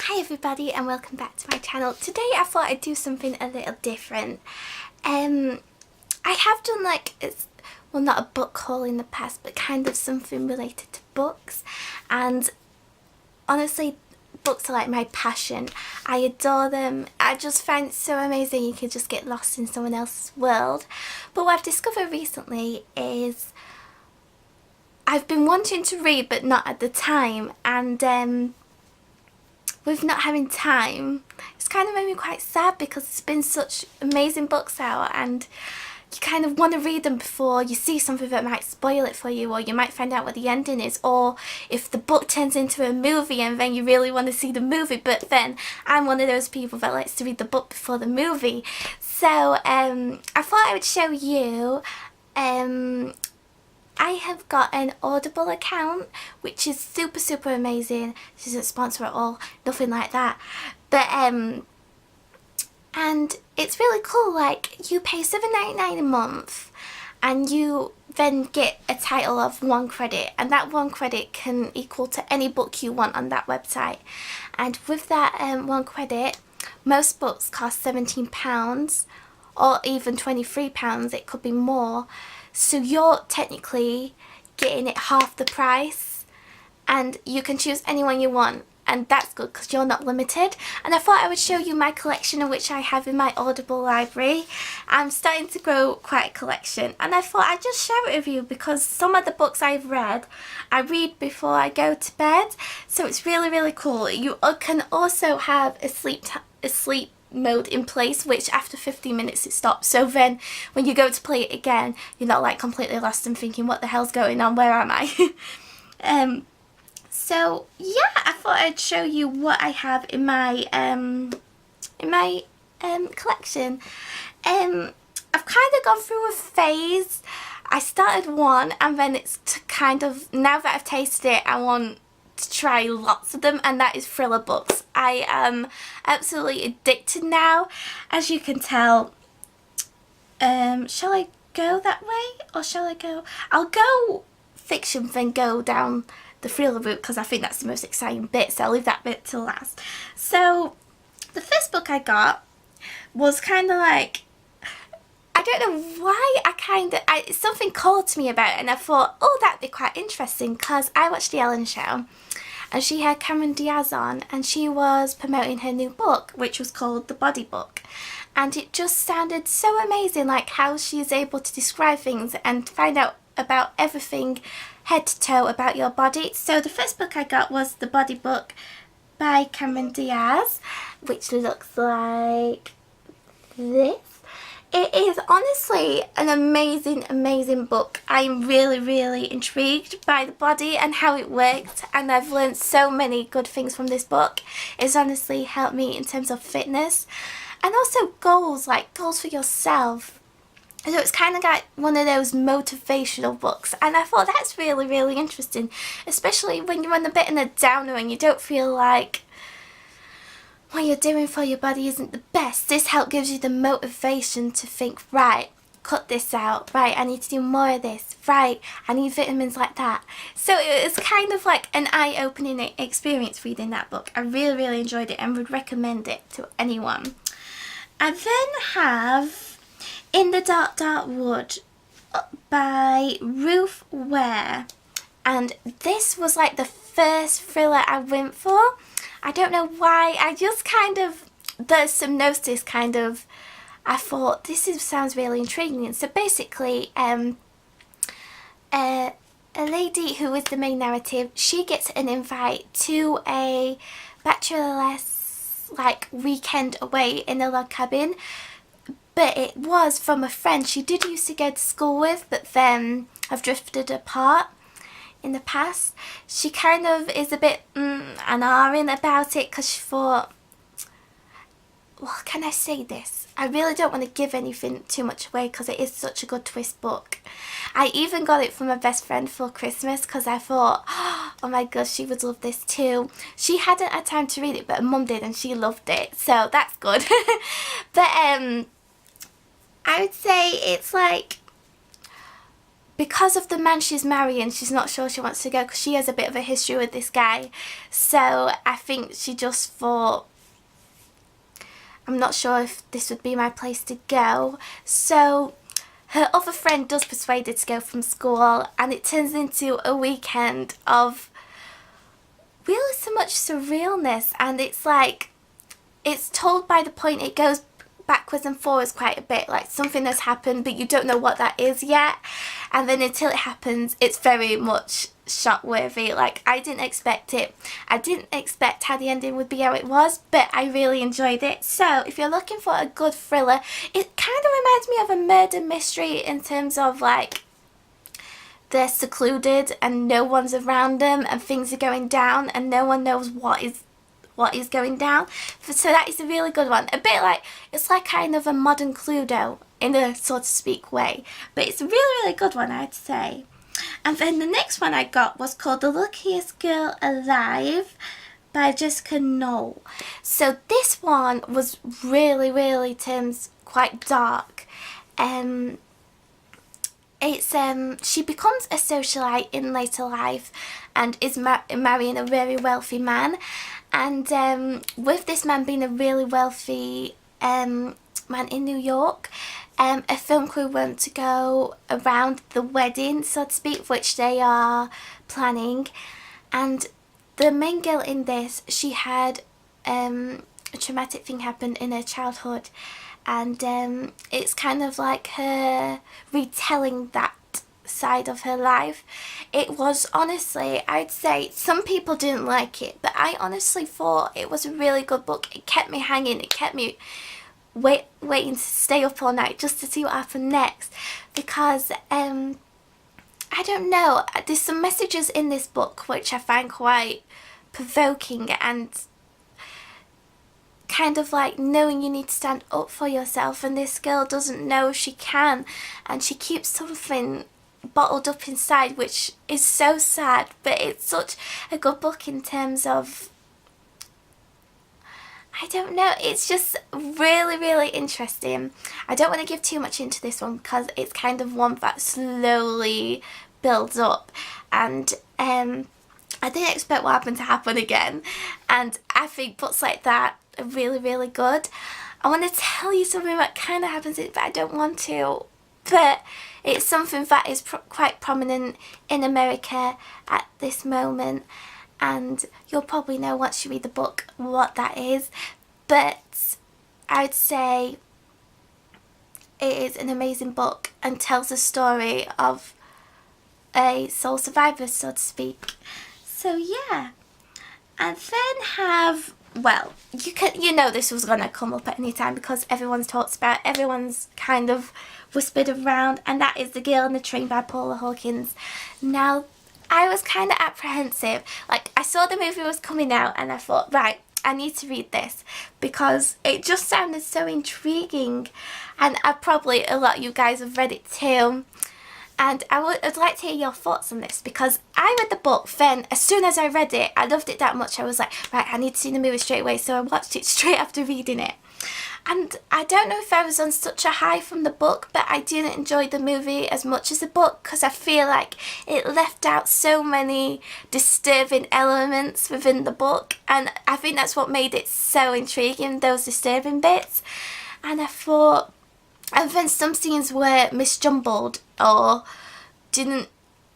Hi everybody and welcome back to my channel. Today I thought I'd do something a little different. I have done not a book haul in the past, but kind of something related to books, and honestly books are like my passion. I adore them. I just find it so amazing you can just get lost in someone else's world. But what I've discovered recently is I've been wanting to read but not at the time, and with not having time, it's kind of made me quite sad because there's been such amazing books out and you kind of want to read them before you see something that might spoil it for you, or you might find out what the ending is, or if the book turns into a movie and then you really want to see the movie. But then I'm one of those people that likes to read the book before the movie. So I thought I would show you. I have got an Audible account, which is super amazing. This isn't a sponsor at all, nothing like that. But and it's really cool. Like, you pay $7.99 a month and you then get a title of 1 credit, and that 1 credit can equal to any book you want on that website. And with that 1 credit, most books cost £17 or even £23. It could be more. So you're technically getting it half the price, and you can choose anyone you want, and that's good because you're not limited. And I thought I would show you my collection, of which I have in my Audible library. I'm starting to grow quite a collection, and I thought I'd just share it with you because some of the books I've read, I read before I go to bed, so it's really cool. You can also have a sleep mode in place, which after 15 minutes it stops, so then when you go to play it again you're not like completely lost and thinking what the hell's going on, where am I? So yeah, I thought I'd show you what I have in my collection. I've kind of gone through a phase. I started one and then it's kind of, now that I've tasted it, I want to try lots of them, and that is thriller books. I am absolutely addicted now, as you can tell. Shall I go that way, or shall I go? I'll go fiction, then go down the thriller route because I think that's the most exciting bit, so I'll leave that bit till last. So the first book I got was kind of like, I don't know why, something called to me about it, and I thought, oh, that'd be quite interesting because I watched The Ellen Show and she had Diaz on, and she was promoting her new book, which was called The Body Book, and it just sounded so amazing, like how she's able to describe things and find out about everything head to toe about your body. So the first book I got was The Body Book by Diaz, which looks like this. It is honestly an amazing book. I'm really intrigued by the body and how it works, and I've learned so many good things from this book. It's honestly helped me in terms of fitness and also goals, like goals for yourself. So it's kind of like one of those motivational books, and I thought that's really interesting, especially when you're on a bit in a downer and you don't feel like what you're doing for your body isn't the best. This help gives you the motivation to think, right, cut this out, right, I need to do more of this, right, I need vitamins like that. So it's kind of like an eye-opening experience reading that book. I really enjoyed it and would recommend it to anyone. I then have In the Dark Wood by Ruth Ware, and this was like the first thriller I went for. I don't know why, I just kind of, the synopsis kind of, I thought this sounds really intriguing. So basically, a lady who is the main narrative, she gets an invite to a bachelorette like weekend away in a log cabin, but it was from a friend she did used to go to school with, but then have drifted apart in the past. She kind of is a bit an-ahhing about it because she thought, well, can I say this? I really don't want to give anything too much away because it is such a good twist book. I even got it from my best friend for Christmas because I thought, oh my gosh, she would love this too. She hadn't had time to read it, but her mum did and she loved it, so that's good. But I would say it's like because of the man she's marrying, she's not sure she wants to go because she has a bit of a history with this guy. So I think she just thought, I'm not sure if this would be my place to go. So her other friend does persuade her to go from school, and it turns into a weekend of really so much surrealness, and it's like, it's told by the point it goes backwards and forwards quite a bit, like something has happened but you don't know what that is yet, and then until it happens it's very much shock worthy. Like, I didn't expect it. I didn't expect how the ending would be how it was, but I really enjoyed it. So if you're looking for a good thriller, it kind of reminds me of a murder mystery in terms of like they're secluded and no one's around them and things are going down and no one knows what is going down. So that is a really good one. A bit like, it's like kind of a modern Cluedo in a so to speak way, but it's a really good one, I'd say. And then the next one I got was called The Luckiest Girl Alive by Jessica Knoll. So this one was really terms quite dark. It's she becomes a socialite in later life and is marrying a very wealthy man, and with this man being a really wealthy man in New York, a film crew want to go around the wedding, so to speak, which they are planning, and the main girl in this, she had a traumatic thing happen in her childhood, and it's kind of like her retelling that side of her life. It was, honestly, I'd say some people didn't like it, but I honestly thought it was a really good book. It kept me hanging, it kept me waiting to stay up all night just to see what happened next, because I don't know, there's some messages in this book which I find quite provoking, and kind of like knowing you need to stand up for yourself, and this girl doesn't know she can, and she keeps something bottled up inside, which is so sad, but it's such a good book in terms of, I don't know, it's just really interesting. I don't want to give too much into this one because it's kind of one that slowly builds up, and I didn't expect what happened to happen again, and I think books like that are really good. I want to tell you something that kind of happens in it, but I don't want to, but it's something that is quite prominent in America at this moment, and you'll probably know once you read the book what that is, but I'd say it is an amazing book and tells the story of a soul survivor, so to speak. So yeah, and then have, well, you know this was gonna come up at any time because everyone's talked about, everyone's kind of whispered around, and that is The Girl in the Train by Paula Hawkins. Now, I was kind of apprehensive. Like, I saw the movie was coming out and I thought, right, I need to read this because it just sounded so intriguing, and probably a lot of you guys have read it too. And I'd like to hear your thoughts on this, because I read the book, then as soon as I read it, I loved it that much, I was like, right, I need to see the movie straight away, so I watched it straight after reading it. And I don't know if I was on such a high from the book, but I didn't enjoy the movie as much as the book because I feel like it left out so many disturbing elements within the book, and I think that's what made it so intriguing, those disturbing bits. And I thought, and then some scenes were misjumbled or didn't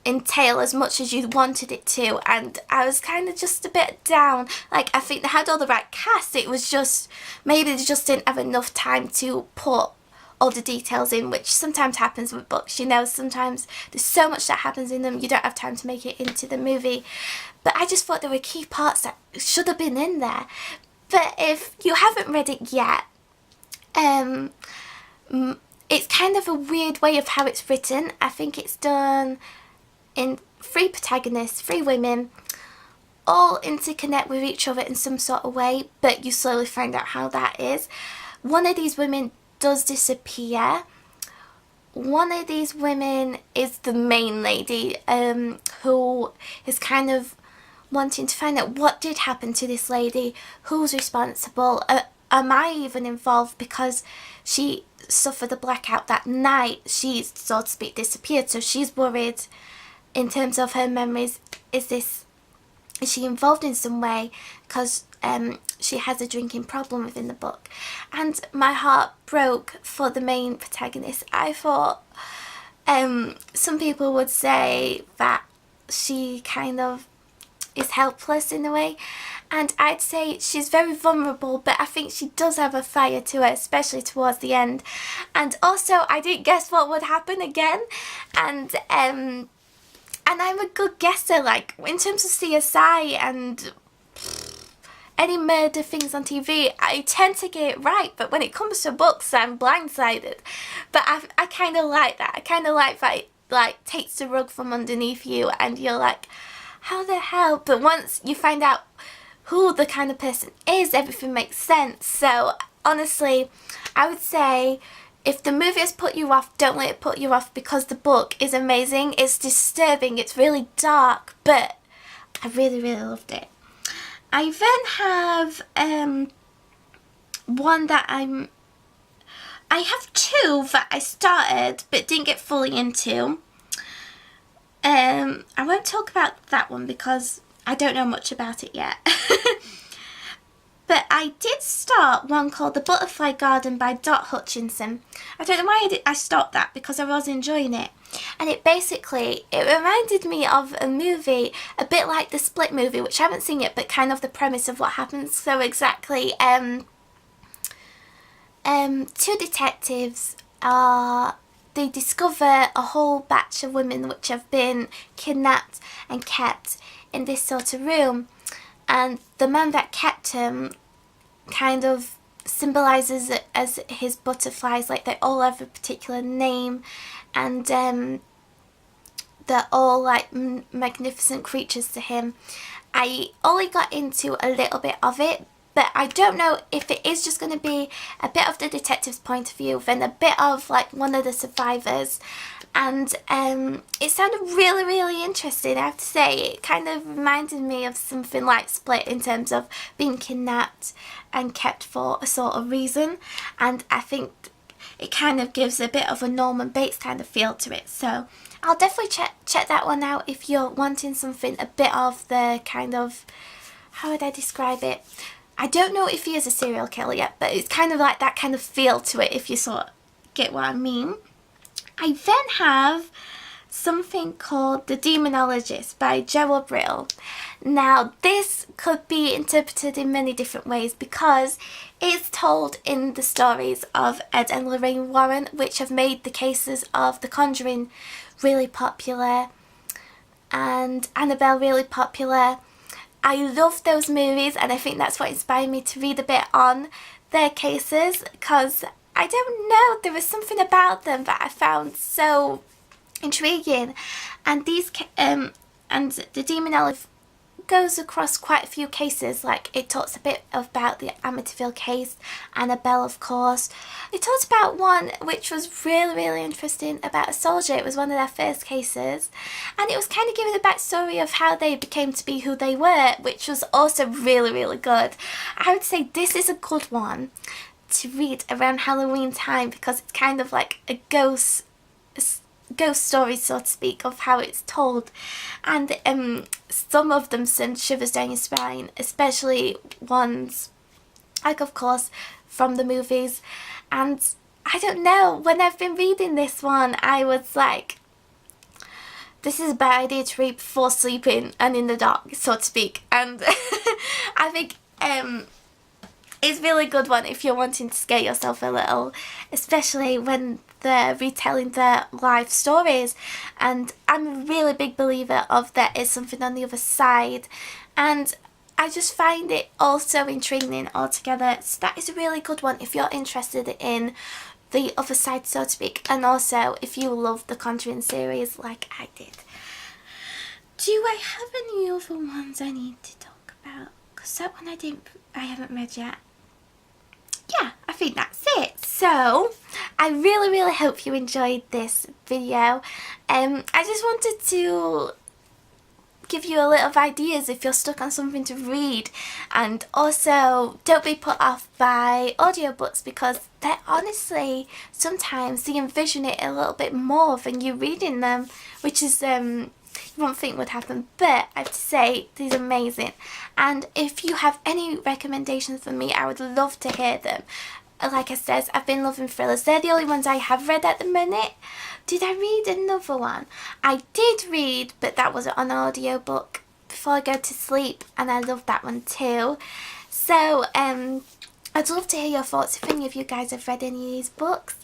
entail as much as you wanted it to, and I was kind of just a bit down. Like, I think they had all the right cast, it was just, maybe they just didn't have enough time to put all the details in, which sometimes happens with books, you know, sometimes there's so much that happens in them, you don't have time to make it into the movie. But I just thought there were key parts that should have been in there. But if you haven't read it yet, it's kind of a weird way of how it's written. I think it's done in 3 protagonists, 3 women, all interconnect with each other in some sort of way, but you slowly find out how that is. One of these women does disappear. One of these women is the main lady, who is kind of wanting to find out what did happen to this lady, who's responsible, am I even involved? Because she suffered a blackout that night, she, so to speak, disappeared. So she's worried in terms of her memories. Is she involved in some way? Because she has a drinking problem within the book. And my heart broke for the main protagonist. I thought some people would say that she kind of is helpless in a way, and I'd say she's very vulnerable, but I think she does have a fire to her, especially towards the end. And also, I didn't guess what would happen again, and I'm a good guesser, like in terms of CSI and any murder things on TV, I tend to get it right, but when it comes to books, I'm blindsided. But I kind of like that. I kind of like that it like takes the rug from underneath you, and you're like, how the hell? But once you find out who the kind of person is, everything makes sense. So honestly, I would say if the movie has put you off, don't let it put you off, because the book is amazing. It's disturbing, it's really dark, but I really, really loved it. I then have one that I have two that I started but didn't get fully into. I won't talk about that one because I don't know much about it yet. But I did start one called The Butterfly Garden by Dot Hutchinson. I don't know why I stopped that, because I was enjoying it. And it reminded me of a movie, a bit like the Split movie, which I haven't seen yet, but kind of the premise of what happens. So exactly, two detectives they discover a whole batch of women which have been kidnapped and kept in this sort of room. And the man that kept him kind of symbolises it as his butterflies, like they all have a particular name, and they're all like magnificent creatures to him. I only got into a little bit of it, but I don't know if it is just going to be a bit of the detective's point of view, then a bit of like one of the survivors. And it sounded really, really interesting, I have to say. It kind of reminded me of something like Split in terms of being kidnapped and kept for a sort of reason. And I think it kind of gives a bit of a Norman Bates kind of feel to it. So I'll definitely check that one out if you're wanting something a bit of the kind of, how would I describe it? I don't know if he is a serial killer yet, but it's kind of like that kind of feel to it, if you sort of get what I mean. I then have something called The Demonologist by Joel Brill. Now, this could be interpreted in many different ways because it's told in the stories of Ed and Lorraine Warren, which have made the cases of The Conjuring really popular and Annabelle really popular. I love those movies, and I think that's what inspired me to read a bit on their cases, because I don't know, there was something about them that I found so intriguing. And these and the Demonologist goes across quite a few cases. Like, it talks a bit about the Amityville case, Annabelle, of course. It talks about one which was really, really interesting, about a soldier. It was one of their first cases, and it was kind of giving the backstory of how they became to be who they were, which was also really, really good. I would say this is a good one to read around Halloween time, because it's kind of like a ghost story, so to speak, of how it's told. And some of them send shivers down your spine, especially ones like, of course, from the movies. And I don't know, when I've been reading this one, I was like, this is a bad idea to read before sleeping and in the dark, so to speak. And I think it's a really good one if you're wanting to scare yourself a little, especially when they're retelling their life stories. And I'm a really big believer of there is something on the other side, and I just find it also intriguing altogether. So that is a really good one if you're interested in the other side, so to speak, and also if you love the Conjuring series like I did. Do I have any other ones I need to talk about? Because that one I haven't read yet. Yeah, I think that's it. So I really, really hope you enjoyed this video. I just wanted to give you a little ideas if you're stuck on something to read. And also, don't be put off by audiobooks, because they're honestly, sometimes you envision it a little bit more than you reading them, which is you won't think would happen, but I have to say these are amazing. And if you have any recommendations for me, I would love to hear them. Like I said, I've been loving thrillers. They're the only ones I have read at the minute. Did I read another one? I did read, but that was on audiobook, Before I Go to Sleep, and I loved that one too. So I'd love to hear your thoughts if any of you guys have read any of these books.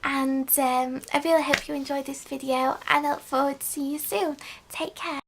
And I really hope you enjoyed this video, and I look forward to seeing you soon. Take care.